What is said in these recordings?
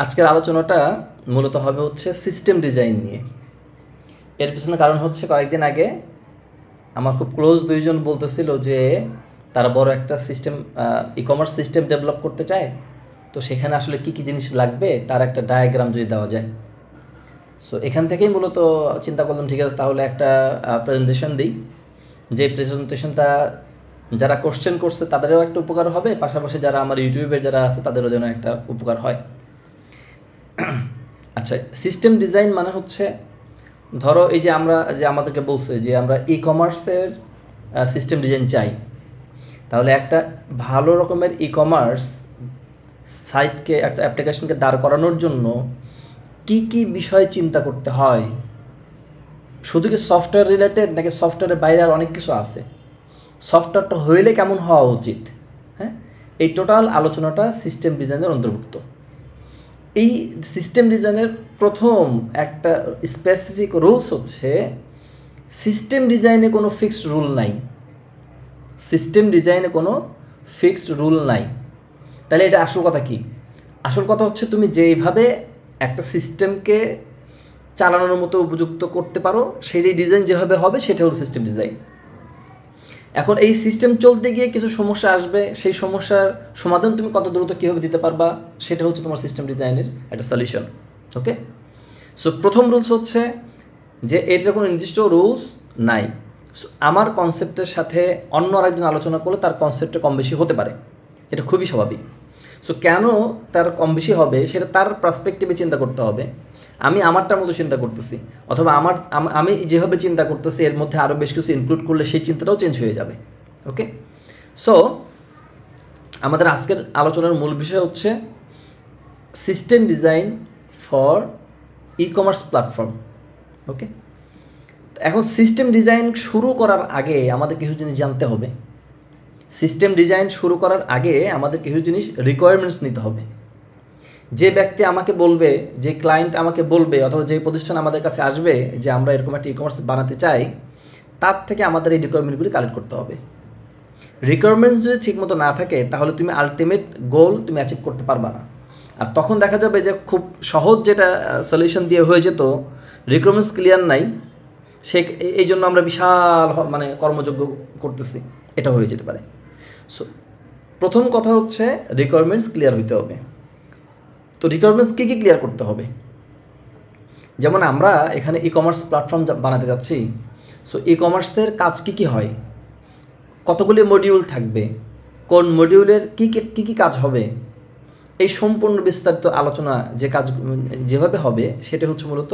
আজকের আলোচনাটা মূলত হবে হচ্ছে সিস্টেম ডিজাইন নিয়ে। এর পিছনে কারণ হচ্ছে কয়েকদিন আগে আমার খুব ক্লোজ দুইজন বলতেছিল যে তারা বড় একটা system e commerce system develop করতে চায়, তো সেখানে আসলে কী কী জিনিস লাগবে তার একটা ডায়াগ্রাম যদি দেওয়া যায়। সো এখান থেকেই মূলত চিন্তা করলাম ঠিক আছে তাহলে একটা প্রেজেন্টেশন দিই, যে প্রেজেন্টেশনটা যারা কোশ্চেন করছে তাদেরও একটা উপকার হবে, পাশাপাশি যারা আমার ইউটিউবের যারা আছে তাদেরও যেন একটা উপকার হয়। আচ্ছা, সিস্টেম ডিজাইন মানে হচ্ছে ধরো এই যে আমরা যে আমাদেরকে বলছে যে আমরা ই কমার্সের সিস্টেম ডিজাইন চাই, তাহলে একটা ভালো রকমের ই কমার্স সাইটকে একটা অ্যাপ্লিকেশনকে দাঁড় করানোর জন্য কি কি বিষয় চিন্তা করতে হয়, শুধু কি সফটওয়্যার রিলেটেড নাকি সফটওয়্যারের বাইরে আর অনেক কিছু আছে, সফটওয়্যারটা হইলে কেমন হওয়া উচিত, হ্যাঁ, এই টোটাল আলোচনাটা সিস্টেম ডিজাইনের অন্তর্ভুক্ত। এই সিস্টেম ডিজাইনের প্রথম একটা স্পেসিফিক রুলস হচ্ছে সিস্টেম ডিজাইনে কোনো ফিক্সড রুল নাই। সিস্টেম ডিজাইনে কোনো ফিক্সড রুল নাই। তাহলে এটা আসল কথা কি? আসল কথা হচ্ছে তুমি যেইভাবে একটা সিস্টেমকে চালানোর মতো উপযুক্ত করতে পারো সেই ডিজাইন যেভাবে হবে সেটা হলো সিস্টেম ডিজাইন। এখন এই সিস্টেম চলতে গিয়ে কিছু সমস্যা আসবে, সেই সমস্যার সমাধান তুমি কত দ্রুত কীভাবে দিতে পারবা সেটা হচ্ছে তোমার সিস্টেম ডিজাইনের একটা সলিউশন। ওকে, সো প্রথম রুলস হচ্ছে যে এটার কোনো নির্দিষ্ট রুলস নাই। সো আমার কনসেপ্টের সাথে অন্য আরেকজন আলোচনা করলে তার কনসেপ্টটা কম বেশি হতে পারে, এটা খুবই স্বাভাবিক। সো কেন তার কম বেশি হবে সেটা তার পার্সপেক্টিভে চিন্তা করতে হবে। আমি আমারটার মতো চিন্তা করতেছি, অথবা আমি যেভাবে চিন্তা করতেছি এর মধ্যে আরও বেশ কিছু ইনক্লুড করলে সেই চিন্তাটাও চেঞ্জ হয়ে যাবে। ওকে, সো আমাদের আজকের আলোচনার মূল বিষয় হচ্ছে system design for e commerce platform. Okay, এখন সিস্টেম ডিজাইন শুরু করার আগে আমাদের কিছু জিনিস জানতে হবে। সিস্টেম ডিজাইন শুরু করার আগে আমাদের কিছু জিনিস রিকোয়ারমেন্টস নিতে হবে। যে ব্যক্তি আমাকে বলবে, যে ক্লায়েন্ট আমাকে বলবে, অথবা যে প্রতিষ্ঠান আমাদের কাছে আসবে যে আমরা এরকম একটা ই কমার্স বানাতে চাই, তার থেকে আমাদের এই রিকোয়ারমেন্টগুলি কালেক্ট করতে হবে। রিকোয়ারমেন্টস যদি ঠিকমতো না থাকে তাহলে তুমি আলটিমেট গোল তুমি অ্যাচিভ করতে পারবা না। আর তখন দেখা যাবে যে খুব সহজ যেটা সলিউশন দিয়ে হয়ে যেত, রিকোয়ারমেন্টস ক্লিয়ার নাই, সে এই জন্য আমরা বিশাল মানে কর্মযোগ্য করতেছি, এটা হয়ে যেতে পারে। সো প্রথম কথা হচ্ছে রিকোয়ারমেন্টস ক্লিয়ার হইতে হবে। তো রিকোয়ারমেন্টস কী কী ক্লিয়ার করতে হবে? যেমন আমরা এখানে ই কমার্স প্ল্যাটফর্ম বানাতে যাচ্ছি। সো ই কমার্সের কাজ কী কী হয়, কতগুলি মডিউল থাকবে, কোন মডিউলের কী কী কাজ হবে, এই সম্পূর্ণ বিস্তারিত আলোচনা যে কাজ যেভাবে হবে সেটা হচ্ছে মূলত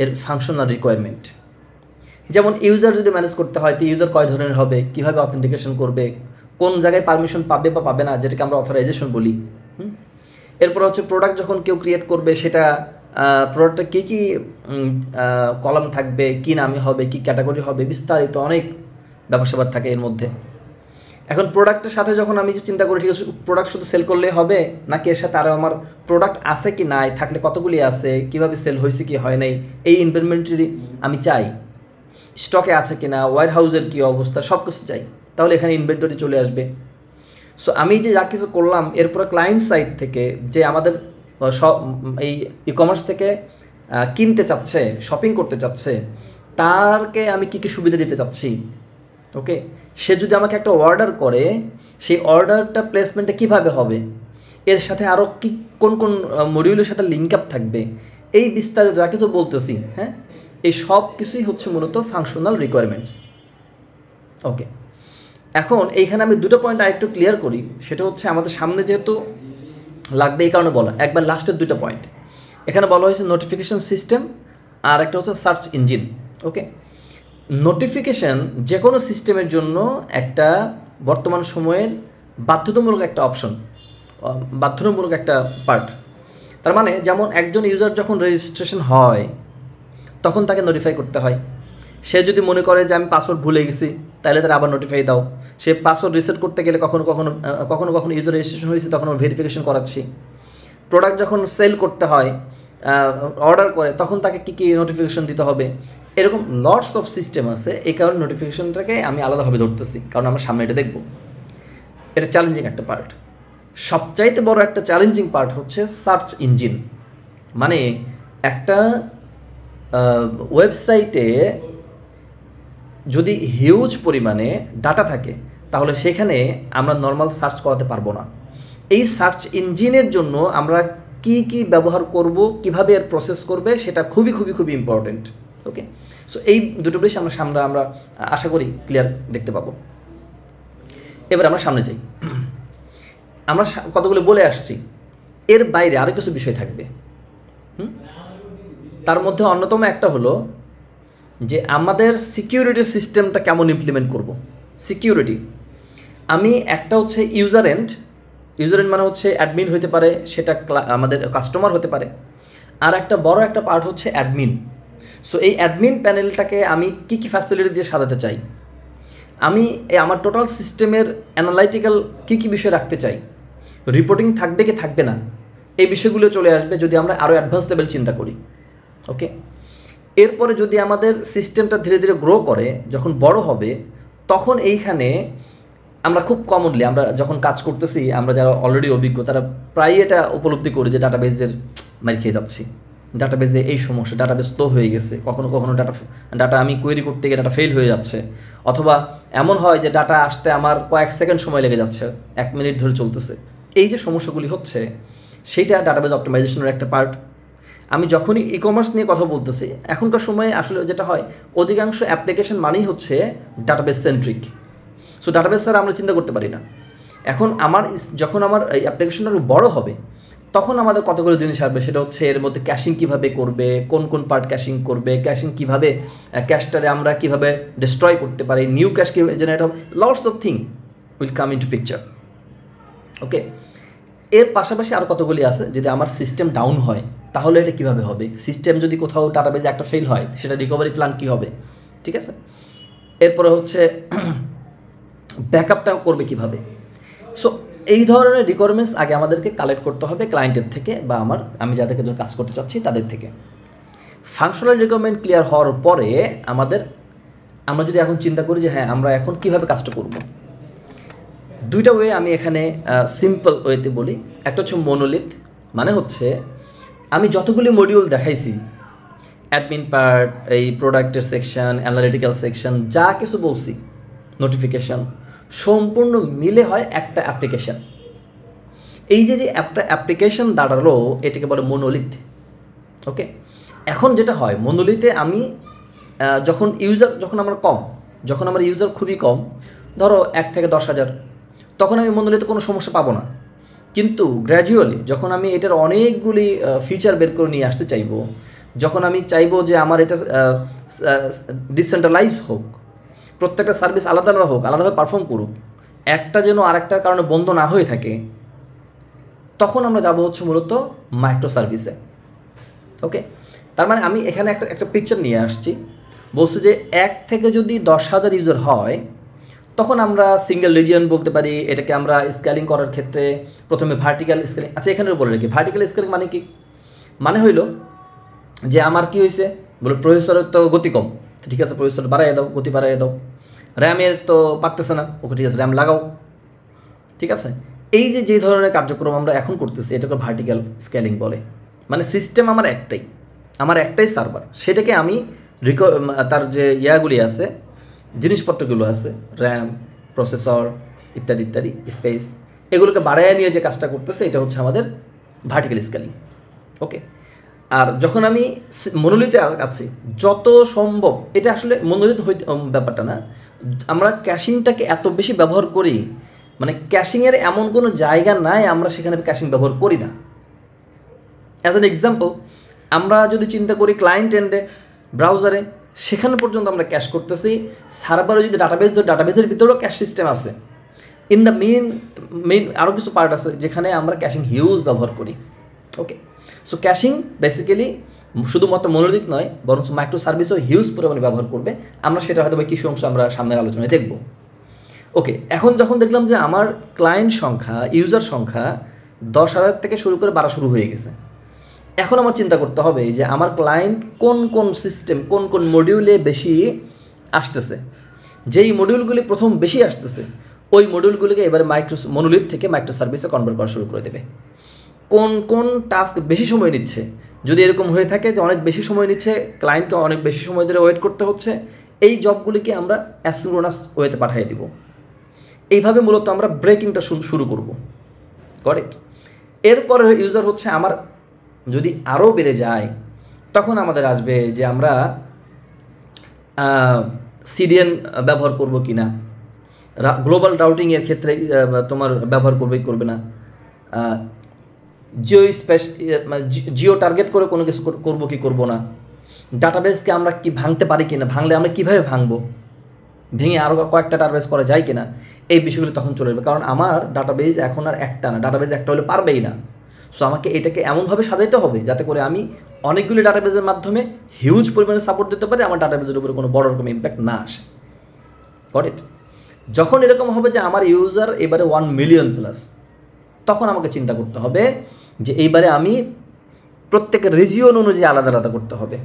এর ফাংশনাল রিকোয়ারমেন্ট। যেমন ইউজার যদি ম্যানেজ করতে হয় তো ইউজার কয় ধরনের হবে, কীভাবে অথেন্টিকেশন করবে, কোন জায়গায় পারমিশন পাবে বা পাবে না, যেটাকে আমরা অথরাইজেশন বলি। এরপর হচ্ছে প্রোডাক্ট যখন কেউ ক্রিয়েট করবে সেটা প্রোডাক্টটা কী কী কলাম থাকবে, কী নামে হবে, কী ক্যাটাগরি হবে, বিস্তারিত অনেক ব্যাপার স্যাপার থাকে এর মধ্যে। এখন প্রোডাক্টের সাথে যখন আমি চিন্তা করি ঠিক আছে প্রোডাক্ট শুধু সেল করলেই হবে, নাকি এর সাথে আরও আমার প্রোডাক্ট আছে কি নাই, থাকলে কতগুলি আছে, কীভাবে সেল হয়েছে কি হয় নাই, এই ইনভেন্টরি আমি চাই, স্টকে আছে কি না, ওয়্যার হাউসের কী অবস্থা, সব কিছু চাই, তাহলে এখানে ইনভেন্টরি চলে আসবে। সো আমি যে যা কিছু করলাম এরপরে ক্লায়েন্ট সাইড থেকে যে আমাদের সব এই ই কমার্স থেকে কিনতে চাচ্ছে, শপিং করতে চাচ্ছে, তারকে আমি কী কী সুবিধা দিতে চাচ্ছি। ওকে, সে যদি আমাকে একটা অর্ডার করে সেই অর্ডারটা প্লেসমেন্টটা কীভাবে হবে, এর সাথে আরও কি কোন কোন মডিউলের সাথে লিঙ্ক আপ থাকবে, এই বিস্তারিত যা কিছু বলতেছি, হ্যাঁ, এই সব কিছুই হচ্ছে মূলত ফাংশনাল রিকোয়ারমেন্টস। ওকে, এখন এইখানে আমি দুটো পয়েন্ট আরেকটু ক্লিয়ার করি, সেটা হচ্ছে আমাদের সামনে যেহেতু লাগবে এই কারণে বলা, একবার লাস্টের দুটো পয়েন্ট এখানে বলা হয়েছে নোটিফিকেশন সিস্টেম আর একটা হচ্ছে সার্চ ইঞ্জিন। ওকে, নোটিফিকেশান যে কোনো সিস্টেমের জন্য একটা বর্তমান সময়ের বাধ্যতামূলক একটা অপশন, বাধ্যতামূলক একটা পার্ট। তার মানে যেমন একজন ইউজার যখন রেজিস্ট্রেশন হয় তখন তাকে নোটিফাই করতে হয়। সে যদি মনে করে যে আমি পাসওয়ার্ড ভুলে গেছি তাহলে তার আবার নোটিফাই দাও। সে পাসওয়ার্ড রিসেট করতে গেলে কখনো কখনো ইউজার রেজিস্ট্রেশন হয়েছে তখন আমরা ভেরিফিকেশন করাচ্ছি। প্রোডাক্ট যখন সেল করতে হয়, অর্ডার করে, তখন তাকে কী কী নোটিফিকেশন দিতে হবে, এরকম লটস অফ সিস্টেম আছে। এই কারণে নোটিফিকেশনটাকে আমি আলাদাভাবে ধরতেছি, কারণ আমরা সামনে এটা দেখব, এটা চ্যালেঞ্জিং একটা পার্ট। সবচাইতে বড় একটা চ্যালেঞ্জিং পার্ট হচ্ছে সার্চ ইঞ্জিন। মানে একটা ওয়েবসাইটে যদি হিউজ পরিমাণে ডাটা থাকে তাহলে সেখানে আমরা নর্মাল সার্চ করাতে পারবো না। এই সার্চ ইঞ্জিনের জন্য আমরা কি কি ব্যবহার করব, কিভাবে এর প্রসেস করবে, সেটা খুবই খুবই খুবই ইম্পর্টেন্ট। ওকে, সো এই দুটো বেশ আমরা আশা করি ক্লিয়ার দেখতে পাবো। এবার আমরা সামনে যাই। আমরা কতগুলো বলে আসছি, এর বাইরে আরও কিছু বিষয় থাকবে। তার মধ্যে অন্যতম একটা হলো যে আমাদের সিকিউরিটি সিস্টেমটা কেমন ইমপ্লিমেন্ট করব। সিকিউরিটি আমি একটা হচ্ছে ইউজার এন্ড মানে হচ্ছে অ্যাডমিন হতে পারে, সেটা আমাদের কাস্টমার হতে পারে। আর একটা বড় একটা পার্ট হচ্ছে অ্যাডমিন। সো এই অ্যাডমিন প্যানেলটাকে আমি কী কী ফ্যাসিলিটি দিয়ে সাজাতে চাই, আমি আমার টোটাল সিস্টেমের অ্যানালাইটিক্যাল কী কী বিষয় রাখতে চাই, রিপোর্টিং থাকবে কি থাকবে না, এই বিষয়গুলো চলে আসবে যদি আমরা আরও অ্যাডভান্স লেভেল চিন্তা করি। ওকে, এরপরে যদি আমাদের সিস্টেমটা ধীরে ধীরে গ্রো করে, যখন বড় হবে, তখন এইখানে আমরা খুব কমনলি আমরা যখন কাজ করতেছি, আমরা যারা অলরেডি অভিজ্ঞ তারা প্রায়ই এটা উপলব্ধি করি যে ডাটাবেজের মার খেয়ে যাচ্ছি, ডাটাবেজে এই সমস্যা, ডাটাবেজ স্লো হয়ে গেছে, কখনো কখনো ডাটা আমি কোয়েরি করতে গিয়ে ডাটা ফেল হয়ে যাচ্ছে, অথবা এমন হয় যে ডাটা আসতে আমার কয়েক সেকেন্ড সময় লেগে যাচ্ছে, 1 মিনিট ধরে চলতেছে। এই যে সমস্যাগুলি হচ্ছে সেইটা ডাটাবেজ অপটিমাইজেশনের একটা পার্ট। আমি যখনই ই কমার্স নিয়ে কথা বলতেছি, এখনকার সময়ে আসলে যেটা হয়, অধিকাংশ অ্যাপ্লিকেশন মানেই হচ্ছে ডাটাবেস সেন্ট্রিক। সো ডাটাবেস ছাড়া আমরা চিন্তা করতে পারি না। এখন যখন আমার এই অ্যাপ্লিকেশনটা বড় হবে, তখন আমাদের কতগুলো জিনিস আসবে, সেটা হচ্ছে এর মধ্যে ক্যাশিং কীভাবে করবে, কোন কোন পার্ট ক্যাশিং করবে, ক্যাশিং কীভাবে, ক্যাশটারে আমরা কীভাবে ডিস্ট্রয় করতে পারি, নিউ ক্যাশ কীভাবে জেনারেট হবে, lots of thing will come into picture. Okay, এর পাশাপাশি আর কতগুলি আছে, যদি আমার সিস্টেম ডাউন হয় তাহলে এটা কীভাবে হবে, সিস্টেম যদি কোথাও ডাটাবেজে একটা ফেল হয় সেটা রিকভারি প্ল্যান কী হবে, ঠিক আছে। এরপরে হচ্ছে ব্যাকআপটা করবে কীভাবে। সো এই ধরনের রিকোয়ারমেন্টস আগে আমাদেরকে কালেক্ট করতে হবে ক্লায়েন্টের থেকে, বা আমি যাদেরকে জন্য কাজ করতে চাচ্ছি তাদের থেকে। ফাংশনাল রিকোয়ারমেন্ট ক্লিয়ার হওয়ার পরে আমরা যদি এখন চিন্তা করি যে হ্যাঁ আমরা এখন কীভাবে কাজটা করব, দুইটা ওয়ে আমি এখানে সিম্পল ওয়েতে বলি। একটা হচ্ছে মনোলিথ, মানে হচ্ছে আমি যতগুলি মডিউল দেখাইছি, অ্যাডমিন পার্ট, এই প্রোডাক্টের সেকশন, অ্যানালিটিক্যাল সেকশন, যা কিছু বলছি, নোটিফিকেশান, সম্পূর্ণ মিলে হয় একটা অ্যাপ্লিকেশান। এই যে একটা অ্যাপ্লিকেশান দাঁড়ালো, এটাকে বলে মনোলিথ। ওকে, এখন যেটা হয় মনোলিথে আমি যখন আমার ইউজার খুবই কম, ধরো 1 থেকে 10,000, তখন আমি মনোলিথে কোনো সমস্যা পাবো না। কিন্তু গ্র্যাজুয়ালি যখন আমি এটার অনেকগুলি ফিচার বের করে নিয়ে আসতে চাইবো, যখন আমি চাইবো যে আমার এটা ডিসেন্ট্রালাইজ হোক, প্রত্যেকটা সার্ভিস আলাদা আলাদা হোক, আলাদাভাবে পারফর্ম করুক, একটা যেন আরেকটার কারণে বন্ধ না হয়ে থাকে, তখন আমরা যাব হচ্ছে মূলত মাইক্রো সার্ভিসে। ওকে, তার মানে আমি এখানে একটা পিকচার নিয়ে আসছি, বলছি যে 1 থেকে যদি 10,000 ইউজার হয়, তখন আমরা সিঙ্গেল রিজিয়ন বলতে পারি। এটাকে আমরা স্কেলিং করার ক্ষেত্রে প্রথমে ভার্টিক্যাল স্কেলিং, আচ্ছা এখানে বলে রাখি ভার্টিক্যাল স্কেলিং মানে কি, মানে হইল যে আমার কি হয়েছে, বলে প্রসেসরের তো গতি কম, ঠিক আছে প্রসেসর বাড়াইয়ে দাও, গতি বাড়াইয়ে দাও, র্যামের তো পারতেছে না, ওকে ঠিক আছে র্যাম লাগাও, ঠিক আছে। এই যে ধরনের কার্যক্রম আমরা এখন করতেছি, এটাকে ভার্টিক্যাল স্কেলিং বলে। মানে সিস্টেম আমার একটাই সার্ভার, সেটাকে আমি তার যে ইয়াগুলি আছে, জিনিসপত্রগুলো আছে, র্যাম, প্রসেসর ইত্যাদি ইত্যাদি, স্পেস, এগুলোকে বাড়াইয়া নিয়ে যে কাজটা করতেছে, এটা হচ্ছে আমাদের ভার্টিক্যাল স্কেলিং। ওকে, আর যখন আমি মনোলিথে আছি, যত সম্ভব, এটা আসলে মনোলিথ হইতে ব্যাপারটা না, আমরা ক্যাশিংটাকে এত বেশি ব্যবহার করি, মানে ক্যাশিংয়ের এমন কোনো জায়গা নাই আমরা সেখানে ক্যাশিং ব্যবহার করি না। অ্যাজ অ্যান এক্সাম্পল, আমরা যদি চিন্তা করি ক্লায়েন্ট এন্ডে ব্রাউজারে, সেখানে পর্যন্ত আমরা ক্যাশ করতেছি। সার্ভারে যদি ডাটাবেজের ভিতরেও ক্যাশ সিস্টেম আছে। ইন দ্য মেইন আরও কিছু পার্ট আছে যেখানে আমরা ক্যাশিং হিউজ ব্যবহার করি। ওকে, সো ক্যাশিং বেসিক্যালি শুধুমাত্র মনোলিথ নয়, বরং মাইক্রো সার্ভিসও হিউজ পরিমাণে ব্যবহার করবে। আমরা সেটা হয়তো কিছু অংশ আমরা সামনের আলোচনায় দেখব। ওকে, এখন যখন দেখলাম যে আমার ক্লায়েন্ট সংখ্যা, ইউজার সংখ্যা 10,000 থেকে শুরু করে 12 শুরু হয়ে গেছে, এখন আমার চিন্তা করতে হবে যে আমার ক্লায়েন্ট কোন সিস্টেম, কোন মডিউলে বেশি আসতেছে। যেই মডিউলগুলি প্রথম বেশি আসতেছে, ওই মডিউলগুলোকে এবারে মনোলিথ থেকে মাইক্রো সার্ভিসে কনভার্ট করা শুরু করে দেবে। কোন কোন টাস্ক বেশি সময় নিচ্ছে, যদি এরকম হয়ে থাকে যে অনেক বেশি সময় নিচ্ছে, ক্লায়েন্টকে অনেক বেশি সময় ধরে ওয়েট করতে হচ্ছে, এই জবগুলিকে আমরা অ্যাসিঙ্ক্রোনাস ওয়েতে পাঠিয়ে দিব। এইভাবে মূলত আমরা ব্রেকিংটা শুরু করব। কারেক্ট? এরপরে ইউজার হচ্ছে আমার যদি আরও বেড়ে যায়, তখন আমাদের আসবে যে আমরা সিডিএন ব্যবহার করব কি না, গ্লোবাল রাউটিংয়ের ক্ষেত্রে তোমার ব্যবহার করবে না, জিও টার্গেট করে কোনো কিছু করবো কি করবো না, ডাটাবেসকে আমরা কি ভাঙতে পারি কি না, ভাঙলে আমরা কীভাবে ভাঙবো, ভেঙে আরও কয়েকটা ডাটাবেস করা যায় কিনা, এই বিষয়গুলো তখন চলে যাবে। কারণ আমার ডাটাবেস এখন আর একটা না, ডাটাবেস একটা হলে পারবেই না। সো আমাকে এটাকে এমনভাবে সাজাইতে হবে যাতে করে আমি অনেকগুলি ডাটাবেসের মাধ্যমে হিউজ পরিমাণে সাপোর্ট দিতে পারি, আমার ডাটাবেসের উপরে কোনো বড় রকম ইম্প্যাক্ট না আসে। Got it? যখন এরকম হবে যে আমার ইউজার এবারে 1 মিলিয়ন প্লাস, তখন আমাকে চিন্তা করতে হবে যে এইবারে আমি প্রত্যেকের রিজিয়ন অনুযায়ী আলাদা আলাদা করতে হবে।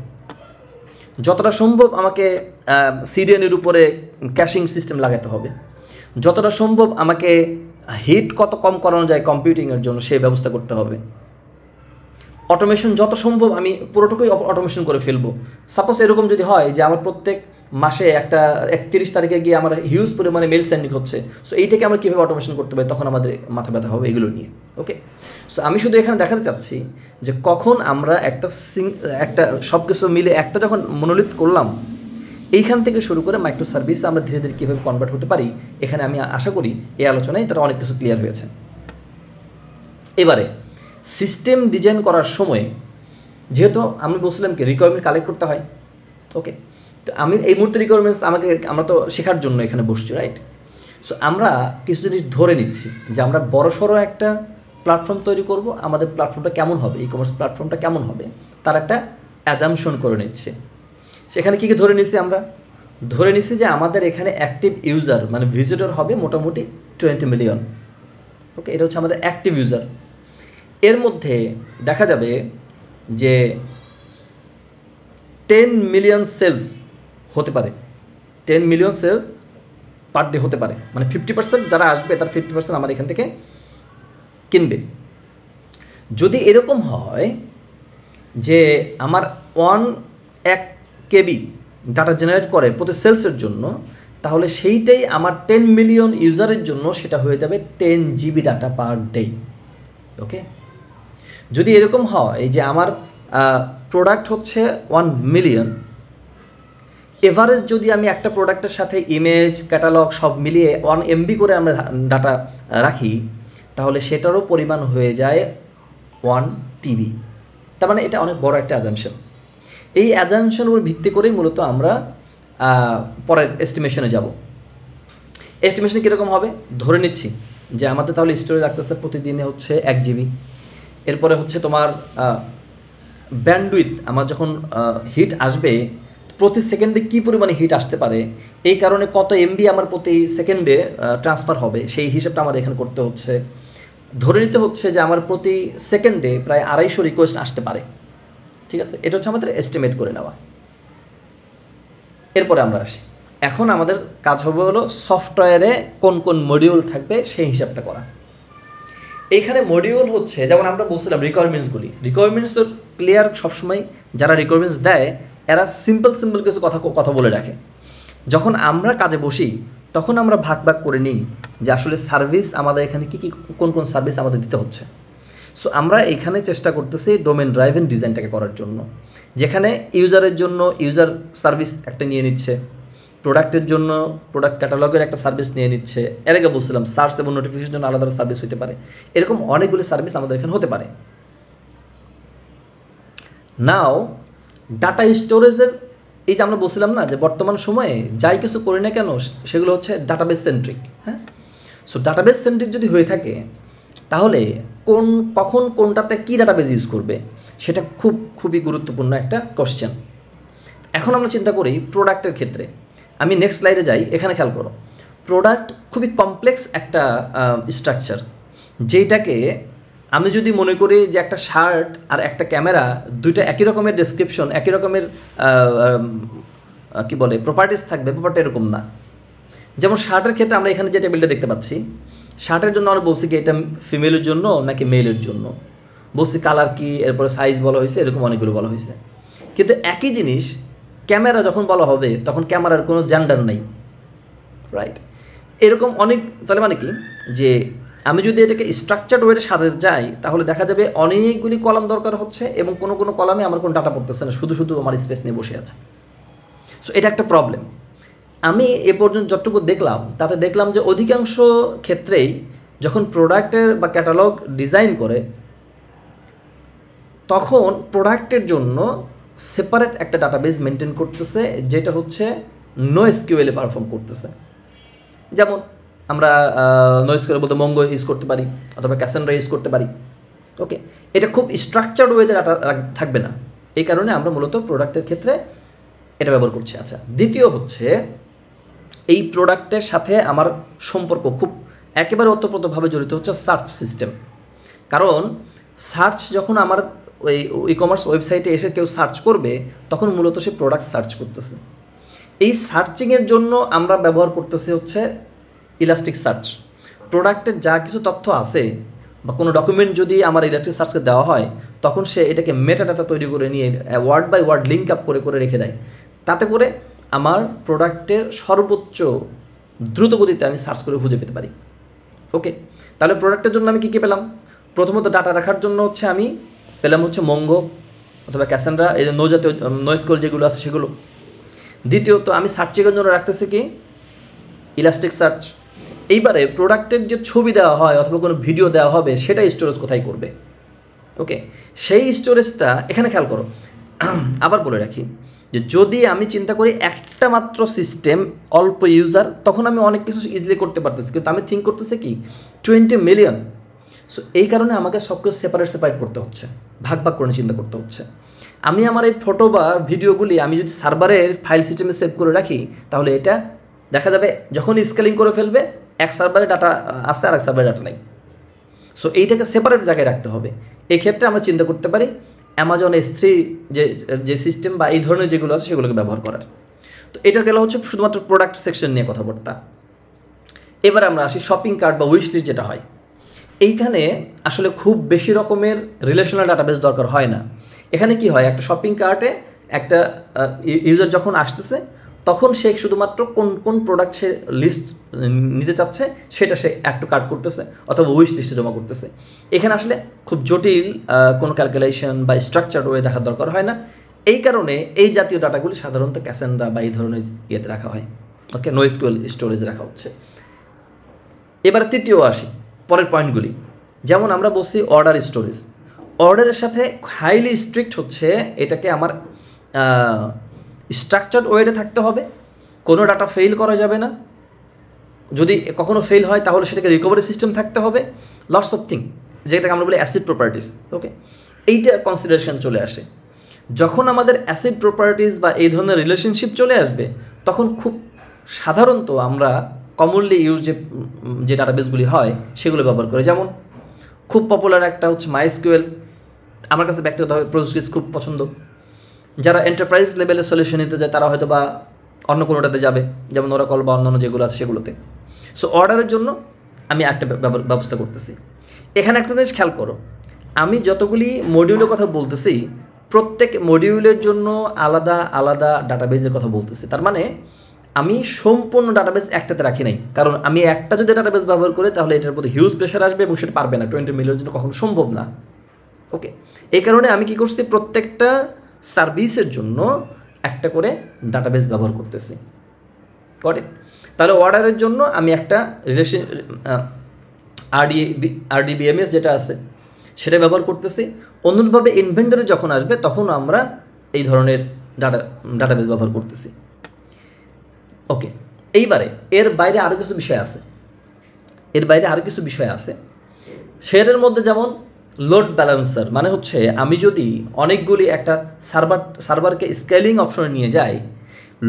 যতটা সম্ভব আমাকে সিডিএনের উপরে ক্যাশিং সিস্টেম লাগাতে হবে, যতটা সম্ভব আমাকে হিট কত কম করানো যায় কম্পিউটিংয়ের জন্য সেই ব্যবস্থা করতে হবে। অটোমেশন যত সম্ভব আমি পুরোটুকুই অটোমেশন করে ফেলবো। সাপোজ এরকম যদি হয় যে আমার প্রত্যেক মাসে একটা 31 তারিখে গিয়ে আমার হিউজ পরিমাণে মেল সেন্ডিং হচ্ছে, সো এইটাকে আমরা কীভাবে অটোমেশন করতে পারি, তখন আমাদের মাথা ব্যথা হবে এগুলো নিয়ে। ওকে, সো আমি শুধু এখানে দেখাতে চাচ্ছি যে কখন আমরা একটা সব কিছু মিলে একটা যখন মনোলিথ করলাম, এইখান থেকে শুরু করে মাইক্রো সার্ভিস আমরা ধীরে ধীরে কীভাবে কনভার্ট হতে পারি, এখানে আমি আশা করি এই আলোচনায় তারা অনেক কিছু ক্লিয়ার হয়েছে। এবারে সিস্টেম ডিজাইন করার সময় যেহেতু আমি বলছিলাম কি রিকোয়ারমেন্ট কালেক্ট করতে হয়, ওকে, তো আমি এই মুহূর্তে রিকোয়ারমেন্টস আমরা তো শেখার জন্য এখানে বসছি, রাইট? সো আমরা কিছু জিনিস ধরে নিচ্ছি যে আমরা বড়সড় একটা প্ল্যাটফর্ম তৈরি করব, আমাদের প্ল্যাটফর্মটা কেমন হবে, ই কমার্স প্ল্যাটফর্মটা কেমন হবে, তার একটা অ্যাজাম্পশন করে নিচ্ছে। সেখানে কী কী ধরে নিচ্ছি? আমরা ধরে নিচ্ছি যে আমাদের এখানে অ্যাক্টিভ ইউজার মানে ভিজিটর হবে মোটামুটি 20 মিলিয়ন। ওকে, এটা হচ্ছে আমাদের অ্যাক্টিভ ইউজার। এর মধ্যে দেখা যাবে যে 10 মিলিয়ন সেলস হতে পারে, 10 মিলিয়ন সেল পার ডে হতে পারে, মানে 50% যারা আসবে তার 50% আমার এখান থেকে কিনবে। যদি এরকম হয় যে আমার 1 কেবি ডাটা জেনারেট করে প্রতি সেলসের জন্য, তাহলে সেইটাই আমার 10 মিলিয়ন ইউজারের জন্য সেটা হয়ে যাবে 10 জিবি ডাটা পার ডে। ওকে, যদি এরকম হয় যে আমার প্রোডাক্ট হচ্ছে 1 মিলিয়ন, এভারেজ যদি আমি একটা প্রোডাক্টের সাথে ইমেজ ক্যাটালগ সব মিলিয়ে 1 MB করে আমরা ডাটা রাখি, তাহলে সেটারও পরিমাণ হয়ে যায় 1 TB। তার মানে এটা অনেক বড় একটা অ্যাজাম্পশন। এই অ্যাজাম্পশন উপর ভিত্তি করেই মূলত আমরা পরের এস্টিমেশনে যাব। এস্টিমেশনে কীরকম হবে? ধরে নিচ্ছি যে আমাদের তাহলে স্টোরেজ রাখতেছে প্রতিদিনে হচ্ছে 1 GB। এরপরে হচ্ছে তোমার ব্যান্ডউইথ, আমার যখন হিট আসবে প্রতি সেকেন্ডে কী পরিমাণে হিট আসতে পারে, এই কারণে কত MB আমার প্রতি সেকেন্ডে ট্রান্সফার হবে, সেই হিসাবটা আমাদের এখানে করতে হচ্ছে। ধরে নিতে হচ্ছে যে আমার প্রতি সেকেন্ডে প্রায় 250 রিকোয়েস্ট আসতে পারে। ঠিক আছে, এটা হচ্ছে আমাদের এস্টিমেট করে নেওয়া। এরপরে আমরা আসি, এখন আমাদের কাজ হবে হলো সফটওয়্যারে কোন কোন মডিউল থাকবে সেই হিসাবটা করা। এইখানে মডিউল হচ্ছে যেমন আমরা বলছিলাম রিকোয়ারমেন্টস ক্লিয়ার। সবসময় যারা রিকোয়ারমেন্টস দেয় এরা সিম্পল কিছু কথা বলে রাখে। যখন আমরা কাজে বসি তখন আমরা ভাগ করে নিই যে আসলে সার্ভিস আমাদের এখানে কী কোন সার্ভিস আমাদের দিতে হচ্ছে। সো আমরা এখানে চেষ্টা করতেছি ডোমেন ড্রাইভেন ডিজাইনটাকে করার জন্য, যেখানে ইউজারের জন্য ইউজার সার্ভিস একটা নিয়ে নিচ্ছে, প্রোডাক্টের জন্য প্রোডাক্ট ক্যাটালগের একটা সার্ভিস নিয়ে নিচ্ছে। এর আগে বলছিলাম সার্চ এবং নোটিফিকেশন জন্য আলাদা সার্ভিস হতে পারে। এরকম অনেকগুলি সার্ভিস আমাদের এখানে হতে পারে। নাও ডাটা স্টোরেজের এই যে আমরা বলছিলাম না যে বর্তমান সময়ে যাই কিছু করি না কেন সেগুলো হচ্ছে ডাটাবেস সেন্ট্রিক। হ্যাঁ, সো ডাটাবেস সেন্ট্রিক যদি হয়ে থাকে তাহলে কখন কোনটাতে কী ডাটাবেস ইউজ করবে সেটা খুবই গুরুত্বপূর্ণ একটা কোশ্চেন। এখন আমরা চিন্তা করি প্রোডাক্টের ক্ষেত্রে। আমি নেক্সট স্লাইডে যাই, এখানে খেয়াল করো। প্রোডাক্ট খুবই কমপ্লেক্স একটা স্ট্রাকচার, যেটাকে আমি যদি মনে করি যে একটা শার্ট আর একটা ক্যামেরা দুইটা একই রকমের ডেসক্রিপশন, একই রকমের কী বলে প্রপার্টিস থাকবে, ব্যাপারটা এরকম না। যেমন শার্টের ক্ষেত্রে আমরা এখানে যে টেবিলটা দেখতে পাচ্ছি, শার্টের জন্য আমরা বলছি কি এটা ফিমেলের জন্য নাকি মেলের জন্য, বলছি কালার কি, এরপরে সাইজ বলা হয়েছে, এরকম অনেকগুলো বলা হয়েছে। কিন্তু একই জিনিস ক্যামেরা যখন বলা হবে তখন ক্যামেরার কোনো জেন্ডার নেই, রাইট? এরকম অনেক, তাহলে মানে কি যে আমি যদি এটাকে স্ট্রাকচার্ড ওয়েতে সাজাতে যাই তাহলে দেখা যাবে অনেকগুলি কলাম দরকার হচ্ছে এবং কোনো কোনো কলামে আমার কোনো ডাটা পড়তেছে না, শুধু শুধু আমার স্পেস নিয়ে বসে আছে। সো এটা একটা প্রবলেম। আমি এ পর্যন্ত যতটুকু দেখলাম তাতে দেখলাম যে অধিকাংশ ক্ষেত্রেই যখন প্রোডাক্টের বা ক্যাটালগ ডিজাইন করে তখন প্রোডাক্টের জন্য সেপারেট একটা ডাটাবেস মেনটেন করতেছে, যেটা হচ্ছে NoSQL পারফর্ম করতেছে। যেমন আমরা NoSQL বলতে মঙ্গো ইউজ করতে পারি অথবা ক্যাসেন্ড্রা ইউজ করতে পারি। ওকে, এটা খুব স্ট্রাকচার্ড ওয়েতে ডাটা থাকবে না, এই কারণে আমরা মূলত প্রোডাক্টের ক্ষেত্রে এটা ব্যবহার করছি। আচ্ছা, দ্বিতীয় হচ্ছে এই প্রোডাক্টের সাথে আমার সম্পর্ক খুব একেবারে ওতপ্রোতভাবে জড়িত হচ্ছে সার্চ সিস্টেম। কারণ সার্চ যখন আমার ওই ই কমার্স ওয়েবসাইটে এসে কেউ সার্চ করবে তখন মূলত সে প্রোডাক্ট সার্চ করতেছে। এই সার্চিংয়ের জন্য আমরা ব্যবহার করতেছি হচ্ছে ইলাস্টিক সার্চ। প্রোডাক্টের যা কিছু তথ্য আছে বা কোনো ডকুমেন্ট যদি আমার ইলাস্টিক সার্চকে দেওয়া হয় তখন সে এটাকে মেটাডাটা তৈরি করে নিয়ে word by word link up করে করে রেখে দেয়। তাতে করে আমার প্রোডাক্টের সর্বোচ্চ দ্রুত গতিতে আমি সার্চ করে খুঁজে পেতে পারি। ওকে, তাহলে প্রোডাক্টের জন্য আমি কী কী পেলাম? প্রথমত ডাটা রাখার জন্য হচ্ছে আমি পেলাম হচ্ছে মঙ্গো অথবা ক্যাসেন্ড্রা, এই যে জাতীয় NoSQL যেগুলো আছে সেগুলো। দ্বিতীয়ত আমি সার্চিংয়ের জন্য রাখতেছি কি ইলাস্টিক সার্চ। এইবারে প্রোডাক্টের যে ছবি দেওয়া হয় অথবা কোনো ভিডিও দেওয়া হবে সেটা স্টোরেজ কোথায় করবে? ওকে, সেই স্টোরেজটা এখানে খেয়াল করো। আবার বলে রাখি যে যদি আমি চিন্তা করি একটা মাত্র সিস্টেম, অল্প ইউজার, তখন আমি অনেক কিছু ইজিলি করতে পারতেছি, কিন্তু আমি থিঙ্ক করতেছি কি 20 মিলিয়ন। সো এই কারণে আমাকে সব কিছু সেপারেট করতে হচ্ছে, ভাগ ভাগ করে চিন্তা করতে হচ্ছে। আমি আমার এই ফটো বা ভিডিওগুলি আমি যদি সার্ভারের ফাইল সিস্টেমে সেভ করে রাখি তাহলে এটা দেখা যাবে যখন স্কেলিং করে ফেলবে এক সার্ভারে ডাটা আসছে আর এক সার্ভারে ডাটা নেই। সো এইটাকে সেপারেট জায়গায় রাখতে হবে। এই ক্ষেত্রে আমরা চিন্তা করতে পারি অ্যামাজন S3 যে সিস্টেম বা এই ধরনের যেগুলো আছে সেগুলোকে ব্যবহার করার। তো এটা গেল হচ্ছে শুধুমাত্র প্রোডাক্ট সেকশন নিয়ে কথাবার্তা। এবার আমরা আসি শপিং কার্ট বা উইশ লিস্ট যেটা হয়। এইখানে আসলে খুব বেশি রকমের রিলেশনাল ডাটাবেস দরকার হয় না। এখানে কি হয়, একটা শপিং কার্টে একটা ইউজার যখন আসতেছে তখন সে শুধুমাত্র কোন কোন প্রোডাক্ট সে লিস্ট নিতে চাচ্ছে সেটা সে অ্যাড টু কার্ট করতেছে অথবা উইশ লিস্টে জমা করতেছে। এখানে আসলে খুব জটিল কোনো ক্যালকুলেশন বা স্ট্রাকচার্ড ওয়ে দেখার দরকার হয় না। এই কারণে এই জাতীয় ডাটাগুলি সাধারণত ক্যাসেন্ড্রা বা এই ধরনের ইয়েতে রাখা হয়। ওকে, NoSQL স্টোরেজে রাখা হচ্ছে। এবার তৃতীয় আসি পরের পয়েন্টগুলি। যেমন আমরা বলছি অর্ডার স্টোরেজ। অর্ডারের সাথে হাইলি স্ট্রিক্ট হচ্ছে এটাকে আমার স্ট্রাকচার্ড ওয়েতে থাকতে হবে, কোনো ডাটা ফেল করা যাবে না, যদি কখনো ফেল হয় তাহলে সেটাকে রিকভারি সিস্টেম থাকতে হবে, লটস অফ থিং, যেটাকে আমরা বলি অ্যাসিড প্রপার্টিস। ওকে, এইটা কনসিডারেশন চলে আসে। যখন আমাদের অ্যাসিড প্রপার্টিস বা এই ধরনের রিলেশনশিপ চলে আসবে তখন খুব সাধারণত আমরা কমনলি ইউজ যে ডাটাবেসগুলি হয় সেগুলো ব্যবহার করে। যেমন খুব পপুলার একটা হচ্ছে MySQL, আমার কাছে ব্যক্তিগতভাবে PostgreSQL খুব পছন্দ। যারা এন্টারপ্রাইজ লেভেলে সলিউশন নিতে যায় তারা হয়তো বা অন্য কোনোটাতে যাবে, যেমন Oracle বা অন্যান্য যেগুলো আছে সেগুলোতে। সো অর্ডারের জন্য আমি একটা ব্যবস্থা করতেছি। এখানে একটা জিনিস খেয়াল করো, আমি যতগুলি মডিউলের কথা বলতেছি প্রত্যেক মডিউলের জন্য আলাদা আলাদা ডাটাবেসের কথা বলতেছি। তার মানে আমি সম্পূর্ণ ডাটাবেস একটাতে রাখি নাই, কারণ আমি একটা যদি ডাটাবেস ব্যবহার করি তাহলে এটার প্রতি হিউজ প্রেশার আসবে এবং সেটা পারবে না, 20 মিলিয়নের জন্য কখনো সম্ভব না। ওকে, এই কারণে আমি কি করছি, প্রত্যেকটা সার্ভিসের জন্য একটা করে ডাটাবেস ব্যবহার করতেছি। করেক্ট? তাহলে অর্ডারের জন্য আমি একটা রিলেশন RDBMS যেটা আছে সেটা ব্যবহার করতেছি। অনুরূপভাবে ইনভেন্টরি যখন আসবে তখন আমরা এই ধরনের ডাটাবেস ব্যবহার করতেছি। ওকে, এইবারে এর বাইরে আরও কিছু বিষয় আছে। শেয়ারের মধ্যে যেমন লোড ব্যালেন্সার, মানে হচ্ছে আমি যদি অনেকগুলি একটা সার্ভারকে স্কেলিং অপশনে নিয়ে যাই,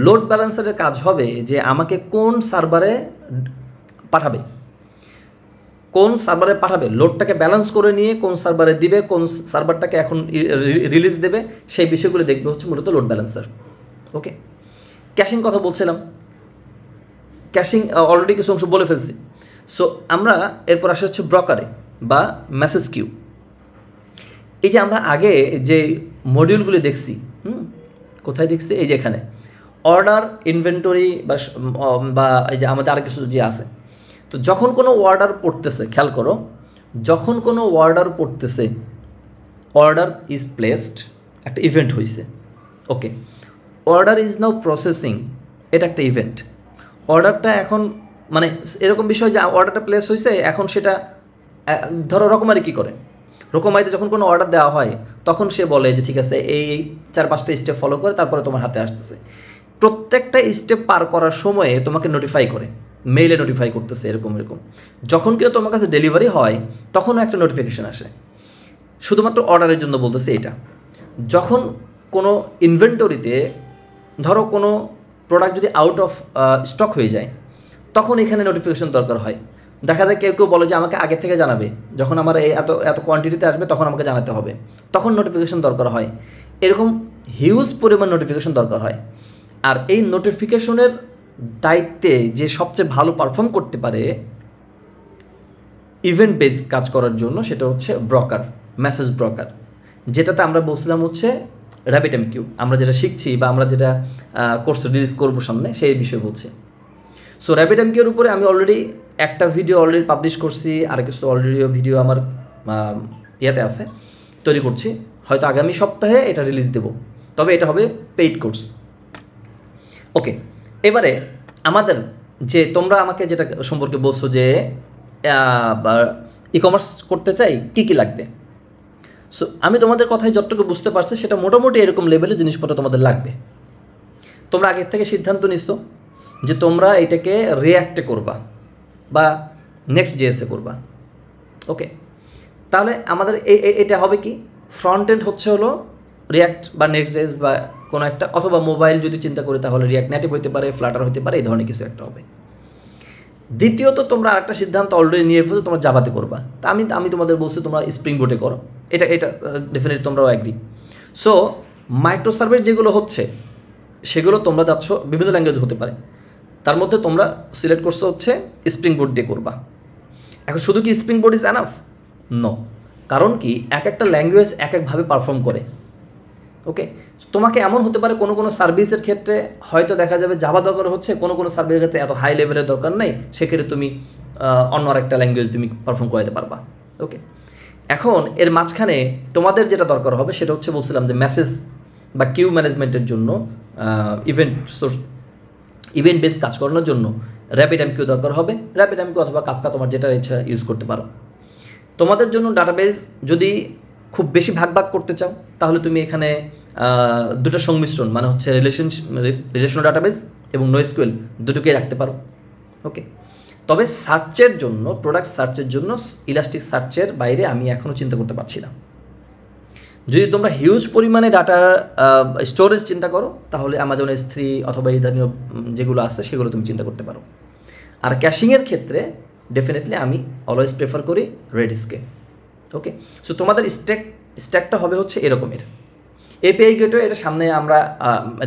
লোড ব্যালেন্সারের কাজ হবে যে আমাকে কোন সার্ভারে পাঠাবে, লোডটাকে ব্যালেন্স করে নিয়ে কোন সার্ভারে দিবে, কোন সার্ভারটাকে এখন রিলিজ দেবে, সেই বিষয়গুলো দেখবে হচ্ছে মূলত লোড ব্যালেন্সার। ওকে, ক্যাশিং কথা বলছিলাম। ক্যাশিং অলরেডি কিছু অংশ বলে ফেলছি। সো আমরা এরপর আসা হচ্ছে ব্রকারে বা মেসেজ কিউ। এই যে আমরা আগে যে মডিউলগুলি দেখছি, কোথায় দেখছি, এই যে এখানে অর্ডার, ইনভেন্টরি বা এই যে আমাদের আর কিছু যে আছে। তো যখন কোনো অর্ডার পড়তেছে, খেয়াল করো, যখন কোনো অর্ডার পড়তেছে, অর্ডার ইজ প্লেসড, একটা ইভেন্ট হয়েছে। ওকে, অর্ডার ইজ নাও প্রসেসিং, এটা একটা ইভেন্ট। অর্ডারটা এখন মানে এরকম বিষয় যে অর্ডারটা প্লেস হয়েছে, এখন সেটা ধরো রকমারি কী করে, রকমারিতে যখন কোনো অর্ডার দেওয়া হয় তখন সে বলে যে ঠিক আছে এই 4-5টা স্টেপ ফলো করে তারপরে তোমার হাতে আসতেছে। প্রত্যেকটা স্টেপ পার করার সময়ে তোমাকে নোটিফাই করে, মেইলে নোটিফাই করতেছে এরকম। যখন কেউ তোমার কাছে ডেলিভারি হয় তখনও একটা নোটিফিকেশান আসে। শুধুমাত্র অর্ডারের জন্য বলতেছে এটা। যখন কোনো ইনভেন্টরিতে ধরো কোনো প্রোডাক্ট যদি আউট অফ স্টক হয়ে যায়, তখন এখানে নোটিফিকেশন দরকার হয়। দেখা যায় কেউ বলে যে আমাকে আগে থেকে জানাবে, যখন আমার এই এত কোয়ান্টিটিতে আসবে তখন আমাকে জানাতে হবে, তখন নোটিফিকেশন দরকার হয়। এরকম হিউজ পরিমাণ নোটিফিকেশন দরকার হয়। আর এই নোটিফিকেশনের দায়িত্বে যে সবচেয়ে ভালো পারফর্ম করতে পারে ইভেন্ট বেস কাজ করার জন্য, সেটা হচ্ছে ব্রকার, মেসেজ ব্রকার, যেটাতে আমরা বলছিলাম হচ্ছে RabbitMQ। আমরা যেটা শিখছি বা আমরা যেটা কোর্স রিলিজ করবো সামনে, সেই বিষয়ে বলছি। সো RabbitMQর উপরে আমি অলরেডি একটা ভিডিও অলরেডি পাবলিশ করছি, আর কিছু অলরেডি ভিডিও আমার ইয়েতে আছে, তৈরি করছি। হয়তো আগামী সপ্তাহে এটা রিলিজ দেব, তবে এটা হবে পেইড কোর্স। ওকে, এবারে আমাদের যে তোমরা আমাকে যেটা সম্পর্কে বলছো যে ই কমার্স করতে চাই কী কী লাগবে। সো আমি তোমাদের কথায় যতটুকু বুঝতে পারছি সেটা মোটামুটি এরকম লেভেলের জিনিসপত্র তোমাদের লাগবে। তোমরা আগের থেকে সিদ্ধান্ত নিছো যে তোমরা এটাকে রিঅ্যাক্টে করবা বা Next.js করবা। ওকে, তাহলে আমাদের এটা হবে কি, ফ্রন্ট এন্ড হলো রিঅ্যাক্ট বা Next.js বা কোনো একটা, অথবা মোবাইল যদি চিন্তা করি তাহলে রিঅ্যাক্ট নেটিভ হতে পারে, ফ্লাটার হতে পারে, এই ধরনের কিছু একটা হবে। দ্বিতীয়ত তোমরা আরেকটা সিদ্ধান্ত অলরেডি নিয়ে ফেলছো, তোমরা জাভাতে করবা। তা আমি তোমাদের বলছি তোমরা স্প্রিং বুটে করো, এটা ডেফিনেটলি তোমরাও অ্যাগ্রি। সো মাইক্রো সার্ভিস যেগুলো হচ্ছে সেগুলো তোমরা যাচ্ছ বিভিন্ন ল্যাঙ্গুয়েজ হতে পারে, তার মধ্যে তোমরা সিলেক্ট করছো হচ্ছে স্প্রিং বুট দিয়ে করবা। এখন শুধু কি spring boot is enough? No, কারণ কি এক একটা ল্যাঙ্গুয়েজ এক একভাবে পারফর্ম করে। ওকে, তোমাকে এমন হতে পারে কোনো সার্ভিসের ক্ষেত্রে হয়তো দেখা যাবে জাভা দরকার হচ্ছে, কোনো সার্ভিসের ক্ষেত্রে এত হাই লেভেলের দরকার নেই, সেক্ষেত্রে তুমি অন্য আরেকটা ল্যাঙ্গুয়েজ তুমি পারফর্ম করাতে পারবা। ওকে, এখন এর মাঝখানে তোমাদের যেটা দরকার হবে সেটা হচ্ছে বলছিলাম যে মেসেজ বা কিউ ম্যানেজমেন্টের জন্য, ইভেন্ট বেস কাজ করানোর জন্য RabbitMQ দরকার হবে। RabbitMQ অথবা কাফকা তোমার যেটা ইচ্ছা ইউজ করতে পারো। তোমাদের জন্য ডাটাবেস যদি খুব বেশি ভাগ করতে চাও তাহলে তুমি এখানে দুটো সংমিশ্রণ, মানে হচ্ছে রিলেশনাল ডাটাবেস এবং NoSQL দুটোকেই রাখতে পারো। ওকে, তবে সার্চের জন্য, প্রোডাক্ট সার্চের জন্য ইলাস্টিক সার্চের বাইরে আমি এখনও চিন্তা করতে পারছি না। যদি তোমরা হিউজ পরিমাণে ডাটা স্টোরেজ চিন্তা করো তাহলে Amazon S3 অথবা এই ধরনের যেগুলো আছে সেগুলো তুমি চিন্তা করতে পারো। আর ক্যাশিংয়ের ক্ষেত্রে ডেফিনেটলি আমি অলওয়েজ প্রেফার করি Redisকে। ওকে, সো তোমাদের স্ট্যাকটা হবে হচ্ছে এরকমের। API গেটওয়ে এটা সামনে আমরা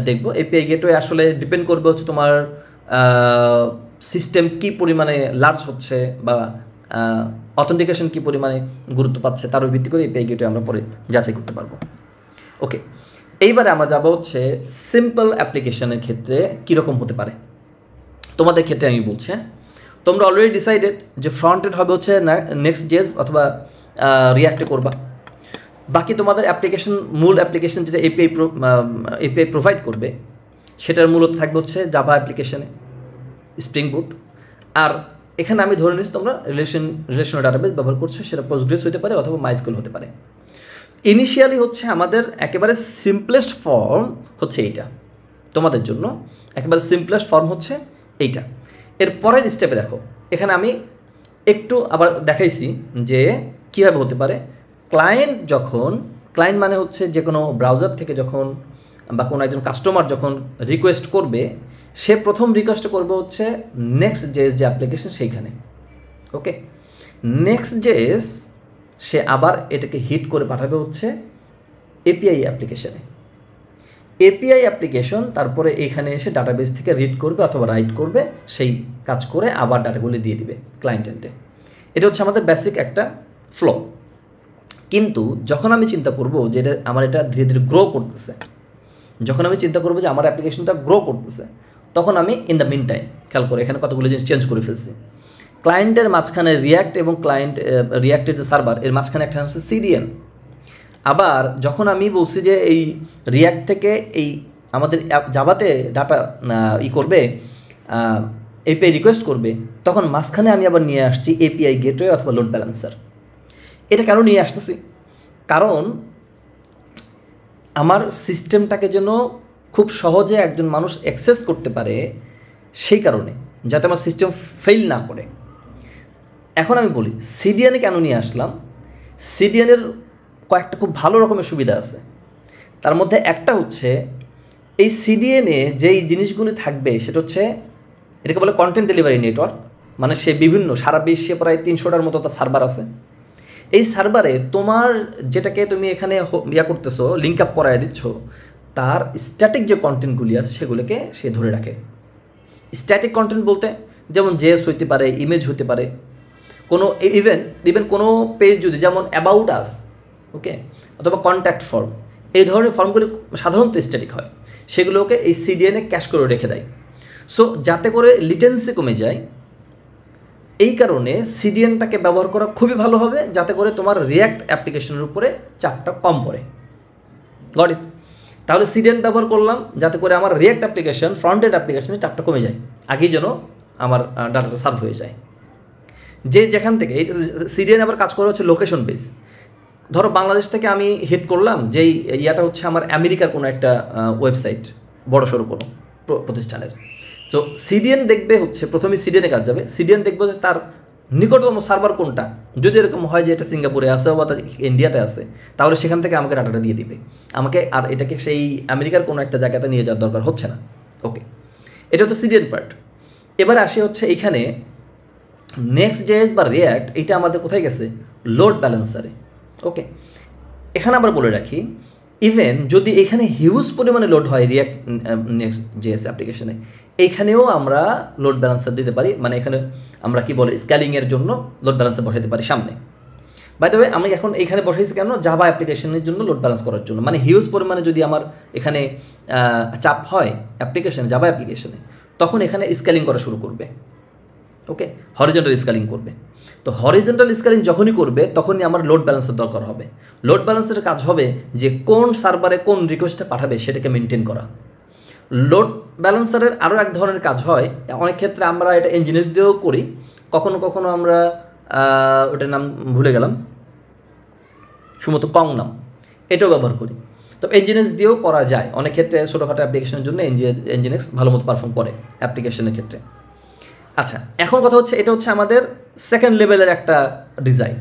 দেখব। API গেটওয়ে আসলে ডিপেন্ড করবে হচ্ছে তোমার সিস্টেম কী পরিমাণে লার্জ হচ্ছে বা অথেন্টিকেশন কী পরিমাণে গুরুত্ব পাচ্ছে, তার উপর ভিত্তি করে API গেটওয়ে আমরা পরে যাচাই করতে পারবো। ওকে, এইবারে আমরা যাব হচ্ছে সিম্পল অ্যাপ্লিকেশনের ক্ষেত্রে কীরকম হতে পারে। তোমাদের ক্ষেত্রে আমি বলছি, তোমরা অলরেডি ডিসাইডেড যে ফ্রন্ট এন্ড হবে হচ্ছে Next.js অথবা রিঅ্যাক্টে করবা। বাকি তোমাদের অ্যাপ্লিকেশন, মূল অ্যাপ্লিকেশন যেটা API প্রোভাইড করবে সেটার মূলত থাকবে হচ্ছে জাভা অ্যাপ্লিকেশনে, স্প্রিং বুট। আর এখানে আমি ধরে নিচ্ছি তোমরা রিলেশনাল ডাটাবেস ব্যবহার করছো, সেটা Postgres হতে পারে অথবা MySQL হতে পারে। ইনিশিয়ালি হচ্ছে আমাদের একেবারে সিম্পলেস্ট ফর্ম হচ্ছে এইটা, তোমাদের জন্য একেবারে সিম্পলেস্ট ফর্ম হচ্ছে এইটা। এর পরের স্টেপে দেখো, এখানে আমি একটু আবার দেখাইছি যে কীভাবে হতে পারে। ক্লায়েন্ট মানে হচ্ছে যে কোনো ব্রাউজার থেকে যখন বা কোনো একজন কাস্টমার যখন রিকোয়েস্ট করবে, সে প্রথম রিকোয়েস্ট করবে হচ্ছে Next.js যে অ্যাপ্লিকেশন সেইখানে। ওকে, Next.js সে আবার এটাকে হিট করে পাঠাবে হচ্ছে API অ্যাপ্লিকেশানে। এপিআই অ্যাপ্লিকেশন তারপরে এখানে এসে ডাটাবেস থেকে রিড করবে অথবা রাইট করবে, সেই কাজ করে আবার ডাটাগুলি দিয়ে দিবে ক্লায়েন্ট এন্ডে। এটা হচ্ছে আমাদের বেসিক একটা ফ্লো। কিন্তু যখন আমি চিন্তা করব যে আমার এটা ধীরে ধীরে গ্রো করতেছে, যখন আমি চিন্তা করবো যে আমার অ্যাপ্লিকেশনটা গ্রো করতেছে, তখন আমি ইন দ্য মিন টাইম খেয়াল করে এখানে কতগুলো জিনিস চেঞ্জ করে ফেলছি। ক্লায়েন্টের মাঝখানে রিয়াক্ট এবং রিয়াক্টের যে সার্ভার এর মাঝখানে একটা হচ্ছে সিডিএন। আবার যখন আমি বলছি যে এই রিয়াক্ট থেকে এই আমাদের জাভাতে ডাটা করবে, এপিআই রিকোয়েস্ট করবে, তখন মাঝখানে আমি আবার নিয়ে আসছি এপিআই গেটওয়ে অথবা লোড ব্যালেন্সার। এটা কেন নিয়ে আসতেছি? কারণ আমার সিস্টেমটাকে যেন খুব সহজে একজন মানুষ অ্যাক্সেস করতে পারে, সেই কারণে, যাতে আমার সিস্টেম ফেল না করে। এখন আমি বলি সিডিএনে কেন নিয়ে আসলাম। সিডিএনের কয়েকটা খুব ভালো রকমের সুবিধা আছে। তার মধ্যে একটা হচ্ছে এই সিডিএনে যেই জিনিসগুলি থাকবে সেটা হচ্ছে, এটাকে বলে কন্টেন্ট ডেলিভারি নেটওয়ার্ক। মানে সে বিভিন্ন সারা বিশ্বে প্রায় 300টার মতো তার সার্ভার আছে। এই সার্ভারে তোমার যেটাকে তুমি এখানে করতেছো, লিঙ্ক আপ করায় দিচ্ছ, তার স্ট্যাটিক যে কন্টেন্টগুলি আছে সেগুলোকে সে ধরে রাখে। স্ট্যাটিক কন্টেন্ট বলতে যেমন জেএস হইতে পারে, ইমেজ হতে পারে, কোনো ইভেন কোনো পেজ যদি, যেমন অ্যাবাউট আস, ওকে, অথবা কন্ট্যাক্ট ফর্ম, এই ধরনের ফর্মগুলি সাধারণত স্ট্যাটিক হয়, সেগুলোকে এই সিডিএনে ক্যাশ করে রেখে দেয়। সো যাতে করে লিটেন্সি কমে যায়, এই কারণে সিডিএনটাকে ব্যবহার করা খুবই ভালো হবে, যাতে করে তোমার রিয়াক্ট অ্যাপ্লিকেশনের উপরে চাপটা কম পড়ে। Got it? তাহলে সিডিএন ব্যবহার করলাম যাতে করে আমার রিয়াক্ট অ্যাপ্লিকেশন, ফ্রন্ট এন্ড অ্যাপ্লিকেশনের চাপটা কমে যায়, আগেই যেন আমার ডাটাটা সার্ভ হয়ে যায়। যে যেখান থেকে এই সিডিএন আবার কাজ করা হচ্ছে লোকেশন বেস। ধরো বাংলাদেশ থেকে আমি হিট করলাম, যেই ইয়াটা হচ্ছে আমার আমেরিকার কোনো একটা ওয়েবসাইট, বড়সড় কোনো প্রতিষ্ঠানের। সো সিডিএন দেখবে হচ্ছে, প্রথমেই সিডিএনে কাজ যাবে, সিডিএন দেখবে যে তার নিকটতম সার্ভার কোনটা। যদি এরকম হয় যে এটা সিঙ্গাপুরে আছে বা তার ইন্ডিয়াতে আছে, তাহলে সেখান থেকে আমাকে ডাটাটা দিয়ে দিবে আমাকে, আর এটাকে সেই আমেরিকার কোনো একটা জায়গাতে নিয়ে যাওয়ার দরকার হচ্ছে না। ওকে, এটা হচ্ছে সিডিএন পার্ট। এবার আসে হচ্ছে এইখানে নেক্সট জেএস বা রিয়াক্ট, এইটা আমাদের কোথায় গেছে? লোড ব্যালেন্সারে। ওকে, এখানে আমরা বলে রাখি, ইভেন যদি এখানে হিউজ পরিমাণে লোড হয় রিয়াক্ট নেক্সট জেএস অ্যাপ্লিকেশনে, এইখানেও আমরা লোড ব্যালেন্সার দিতে পারি। মানে এখানে আমরা কি বলে স্কেলিংয়ের জন্য লোড ব্যালেন্সার বসাইতে পারি সামনে। বাই দ্য ওয়ে, আমি এখন এখানে বসাইছি কেন? জাভা অ্যাপ্লিকেশনের জন্য লোড ব্যালেন্স করার জন্য। মানে হিউজ পরিমাণে যদি আমার এখানে চাপ হয় অ্যাপ্লিকেশনে, জাভা অ্যাপ্লিকেশনে, তখন এখানে স্কেলিং করা শুরু করবে। ওকে, হরিজন্টাল স্কেলিং করবে। তো হরিজন্টাল স্কেলিং যখনই করবে তখনই আমার লোড ব্যালেন্সের দরকার হবে। লোড ব্যালেন্সের কাজ হবে যে কোন সার্ভারে কোন রিকোয়েস্টটা পাঠাবে সেটাকে মেনটেন করা। লোড ব্যালেন্সারের আরও এক ধরনের কাজ হয়, অনেক ক্ষেত্রে আমরা এটা ইঞ্জিনিয়ার্স দিয়েও করি, কখনো কখনো আমরা ওটার নাম ভুলে গেলাম, সম্ভবত কং নাম, এটাও ব্যবহার করি। তো ইঞ্জিনিয়ার্স দিয়েও করা যায় অনেক ক্ষেত্রে, ছোটোখাটো অ্যাপ্লিকেশনের জন্য ইঞ্জিনিয়ার্স ভালো মতো পারফর্ম করে অ্যাপ্লিকেশনের ক্ষেত্রে। আচ্ছা, এখন কথা হচ্ছে, এটা হচ্ছে আমাদের সেকেন্ড লেভেলের একটা ডিজাইন।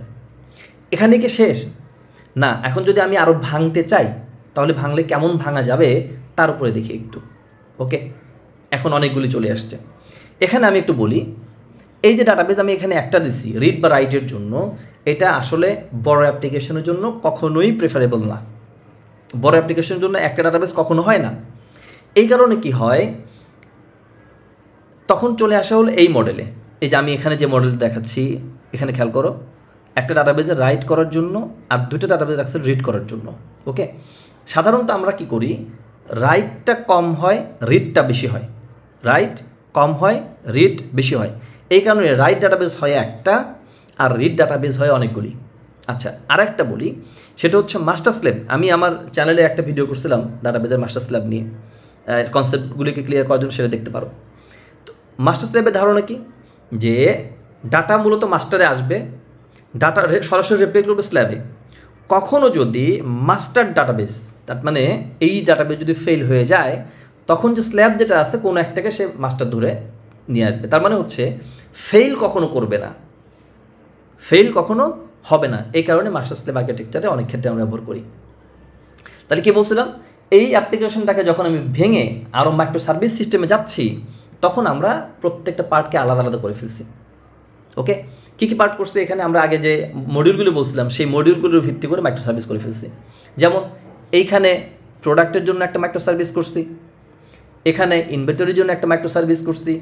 এখানে কি শেষ না? এখন যদি আমি আরও ভাঙতে চাই, তাহলে ভাঙলে কেমন ভাঙা যাবে তার উপরে দেখি একটু। ওকে, এখন অনেকগুলি চলে আসছে। এখানে আমি একটু বলি, এই যে ডাটাবেস আমি এখানে একটা দিছি রিড বা রাইটের জন্য, এটা আসলে বড় অ্যাপ্লিকেশনের জন্য কখনোই প্রেফারেবল না। বড় অ্যাপ্লিকেশনের জন্য একটা ডাটাবেস কখনো হয় না। এই কারণে কি হয়, তখন চলে আসা হলো এই মডেলে। এই যে আমি এখানে যে মডেল দেখাচ্ছি, এখানে খেয়াল করো, একটা ডাটাবেসে রাইট করার জন্য আর দুটো ডাটাবেস রাখছে রিড করার জন্য। ওকে, সাধারণত আমরা কি করি, রাইটটা কম হয়, রিডটা বেশি হয়। রাইট কম হয়, রিড বেশি হয়। এই কারণে রাইট ডাটাবেস হয় একটা আর রিড ডাটাবেস হয় অনেকগুলি। আচ্ছা, আর একটা বলি, সেটা হচ্ছে মাস্টার স্ল্যাব। আমি আমার চ্যানেলে একটা ভিডিও করছিলাম ডাটাবেসের মাস্টার স্ল্যাব নিয়ে, কনসেপ্টগুলিকে ক্লিয়ার করার জন্য, সেটা দেখতে পারো। তো মাস্টার স্ল্যাবের ধারণা কি, যে ডাটা মূলত মাস্টারে আসবে, ডাটা সরাসরি রেপ্লিকেট করবে স্ল্যাবে। কখনও যদি মাস্টার ডাটাবেস, তার মানে এই ডাটাবেস যদি ফেল হয়ে যায়, তখন যে স্ল্যাব যেটা আছে কোনো একটাকে সে মাস্টার ধরে নিয়ে আসবে। তার মানে হচ্ছে ফেল কখনো করবে না, ফেল কখনো হবে না। এই কারণে মাস্টার স্ল্যাব আর্কিটেকচারে অনেক ক্ষেত্রে আমরা ব্যবহার করি। তাহলে কী বলছিলাম, এই অ্যাপ্লিকেশনটাকে যখন আমি ভেঙে আরও মাইক্রো সার্ভিস সিস্টেমে যাচ্ছি, তখন আমরা প্রত্যেকটা পার্টকে আলাদা আলাদা করে ফেলছি। ওকে, কী কী পার্ট করছি এখানে, আমরা আগে যে মডিউলগুলো বলছিলাম সেই মডিউলগুলোর ভিত্তি করে মাইক্রো সার্ভিস করে ফেলছি। যেমন এইখানে প্রোডাক্টের জন্য একটা মাইক্রো সার্ভিস করছি, এখানে ইনভেন্টরির জন্য একটা মাইক্রো সার্ভিস করছি,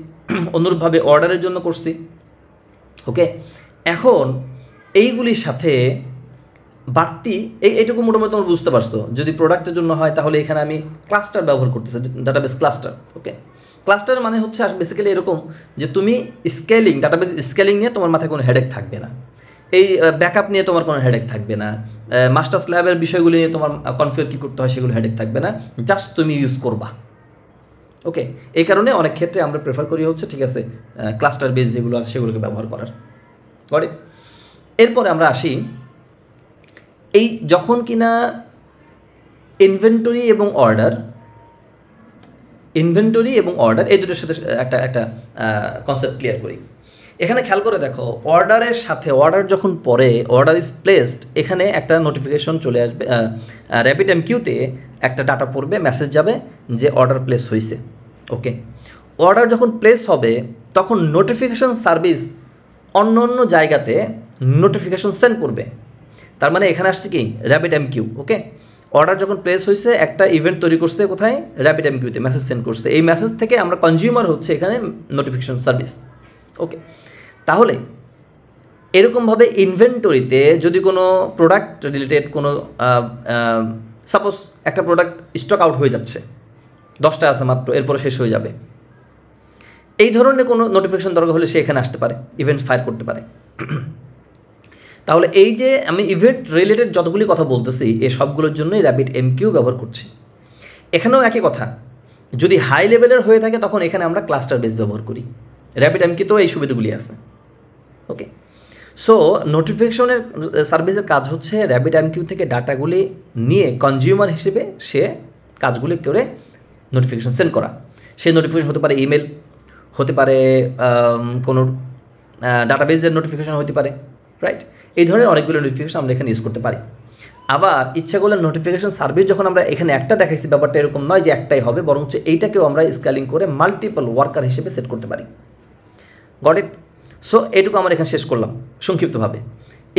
অনুরূপভাবে অর্ডারের জন্য করছি। ওকে, এখন এইগুলির সাথে বাড়তি এইটুকু মোটামুটি তোমরা বুঝতে পারছো। যদি প্রোডাক্টের জন্য হয় তাহলে এখানে আমি ক্লাস্টার ব্যবহার করতেছি, ডাটাবেস ক্লাস্টার। ওকে, ক্লাস্টার মানে হচ্ছে বেসিক্যালি এরকম যে তুমি স্কেলিং, ডাটাবেস স্কেলিং নিয়ে তোমার মাথায় কোনো হেডেক থাকবে না, এই ব্যাকআপ নিয়ে তোমার কোনো হেডেক থাকবে না, মাস্টার স্ল্যাবের বিষয়গুলি নিয়ে তোমার কনফিগার কী করতে হয় সেগুলো হেডেক থাকবে না, জাস্ট তুমি ইউজ করবা। ওকে, এই কারণে অনেক ক্ষেত্রে আমরা প্রেফার করি হচ্ছে ঠিক আছে ক্লাস্টার বেস যেগুলো আছে সেগুলোকে ব্যবহার করার। গড়ে এরপরে আমরা আসি এই যখন কিনা ইনভেন্টরি এবং অর্ডার এই দুটোর সাথে একটা কনসেপ্ট ক্লিয়ার করি। এখানে খেয়াল করে দেখো, অর্ডারের সাথে অর্ডার যখন পরে অর্ডার ইজ প্লেসড, এখানে একটা নোটিফিকেশন চলে আসবে, RabbitMQতে একটা ডাটা পড়বে, মেসেজ যাবে যে অর্ডার প্লেস হয়েছে। ওকে, অর্ডার যখন প্লেস হবে তখন নোটিফিকেশন সার্ভিস অন্য অন্য জায়গাতে নোটিফিকেশন সেন্ড করবে। তার মানে এখানে আসছে কি RabbitMQ। ওকে, অর্ডার যখন প্লেস হয়েছে একটা ইভেন্ট তৈরি করছে কোথায়, RabbitMQতে মেসেজ সেন্ড করছে, এই মেসেজ থেকে আমরা কনজিউমার হচ্ছে এখানে নোটিফিকেশন সার্ভিস। ওকে, তাহলে এরকমভাবে ইনভেন্টরিতে যদি কোনো প্রোডাক্ট রিলেটেড কোনো সাপোজ একটা প্রোডাক্ট স্টক আউট হয়ে যাচ্ছে, 10টা আছে মাত্র, এরপরে শেষ হয়ে যাবে, এই ধরনের কোনো নোটিফিকেশন দরকার হলে সে এখানে আসতে পারে, ইভেন্ট ফায়ার করতে পারে। তাহলে এই যে আমি ইভেন্ট রিলেটেড যতগুলি কথা বলতেছি এই সবগুলোর জন্যই RabbitMQ ব্যবহার করছি। এখানেও একই কথা, যদি হাই লেভেলের হয়ে থাকে তখন এখানে আমরা ক্লাস্টার বেস ব্যবহার করি। RabbitMQতেও এই সুবিধাগুলি আছে। ওকে, সো নোটিফিকেশনের সার্ভিসের কাজ হচ্ছে RabbitMQ থেকে ডাটাগুলি নিয়ে কনজিউমার হিসেবে সে কাজগুলি করে নোটিফিকেশন সেন্ড করা। সেই নোটিফিকেশন হতে পারে ইমেল, হতে পারে কোনো ডাটাবেসের নোটিফিকেশন হতে পারে, রাইট? এই ধরনের অনেকগুলো নোটিফিকেশন আমরা এখানে ইউজ করতে পারি। আবার ইচ্ছা করলে নোটিফিকেশন সার্ভিস যখন আমরা এখানে একটা দেখাইছি, ব্যাপারটা এরকম নয় যে একটাই হবে, বরঞ্চ এইটাকেও আমরা স্কেলিং করে মাল্টিপল ওয়ার্কার হিসেবে সেট করতে পারি। Got it? সো এটুকু আমরা এখানে শেষ করলাম সংক্ষিপ্তভাবে।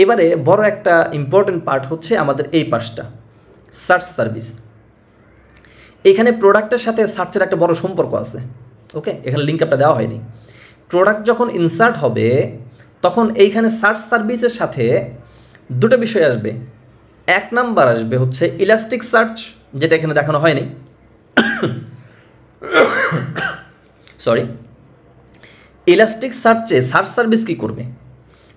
এবারে বড় একটা ইম্পর্টেন্ট পার্ট হচ্ছে আমাদের এই পার্টটা, সার্চ সার্ভিস। এখানে প্রোডাক্টের সাথে সার্চের একটা বড় সম্পর্ক আছে। ওকে, এখানে লিঙ্ক আপটা দেওয়া হয়নি। প্রোডাক্ট যখন ইনসার্ট হবে তখন এইখানে সার্চ সার্ভিসের সাথে দুটো বিষয় আসবে। এক নাম্বার আসবে হচ্ছে ইলাস্টিক সার্চ, যেটা এখানে দেখানো হয়নি, সরি। ইলাস্টিক সার্চে সার্চ সার্ভিস কী করবে?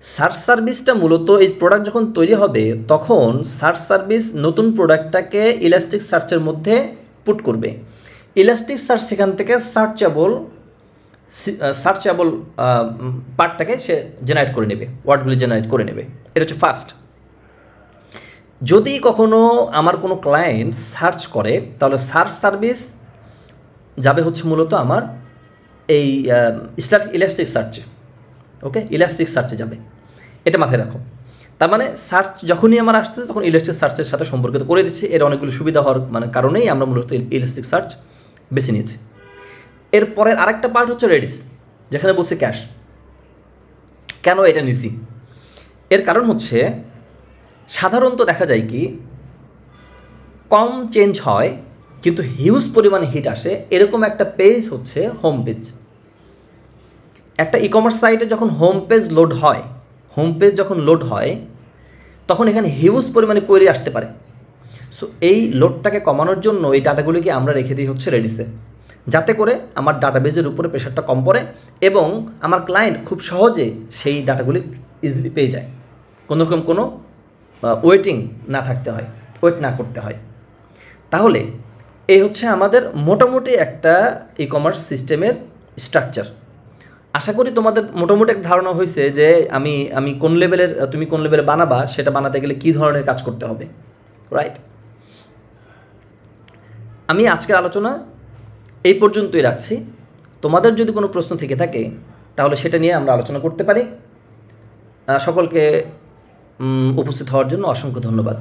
সার্চ সার্ভিসটা মূলত এই প্রোডাক্ট যখন তৈরি হবে তখন সার্চ সার্ভিস নতুন প্রোডাক্টটাকে ইলাস্টিক সার্চের মধ্যে পুট করবে। ইলাস্টিক সার্চ সেখান থেকে সার্চেবল পার্টটাকে সে জেনারেট করে নেবে, ওয়ার্ডগুলি জেনারেট করে নেবে। এটা হচ্ছে ফার্স্ট। যদি কখনো আমার কোনো ক্লায়েন্ট সার্চ করে তাহলে সার্চ সার্ভিস যাবে হচ্ছে মূলত আমার এই ইলাস্টিক সার্চে। ওকে, ইলাস্টিক সার্চে যাবে, এটা মাথায় রাখো। তার মানে সার্চ যখনই আমার আসতেছে তখন ইলাস্টিক সার্চের সাথে সম্পর্কিত করে দিচ্ছে। এর অনেকগুলো সুবিধা হওয়ার কারণেই আমরা মূলত ইলাস্টিক সার্চ বেছে নিয়েছি। এরপরের আরেকটা পার্ট হচ্ছে রেডিস, যেখানে বলছে ক্যাশ। কেন এটা নিছি? এর কারণ হচ্ছে সাধারণত দেখা যায় কি কম চেঞ্জ হয় কিন্তু হিউজ পরিমাণে হিট আসে, এরকম একটা পেজ হচ্ছে হোম পেজ। একটা ই কমার্স সাইটে যখন হোম পেজ যখন লোড হয় তখন এখানে হিউজ পরিমাণে কোয়েরি আসতে পারে। সো এই লোডটাকে কমানোর জন্য এই ডাটাগুলিকে আমরা রেখে দিই হচ্ছে রেডিসে, যাতে করে আমার ডাটাবেজের উপরে প্রেশারটা কম পড়ে এবং আমার ক্লায়েন্ট খুব সহজে সেই ডাটাগুলি ইজিলি পেয়ে যায়, কোনোরকম কোনো ওয়েটিং না করতে হয়। তাহলে এই হচ্ছে আমাদের মোটামুটি একটা ই কমার্স সিস্টেমের স্ট্রাকচার। আশা করি তোমাদের মোটামুটি একটা ধারণা হয়েছে যে আমি তুমি কোন লেভেলে বানাবা, সেটা বানাতে গেলে কী ধরনের কাজ করতে হবে, রাইট? আমি আজকের আলোচনা এই পর্যন্তই রাখছি। তোমাদের যদি কোনো প্রশ্ন থেকে থাকে তাহলে সেটা নিয়ে আমরা আলোচনা করতে পারি। সকলকে উপস্থিত হওয়ার জন্য অসংখ্য ধন্যবাদ।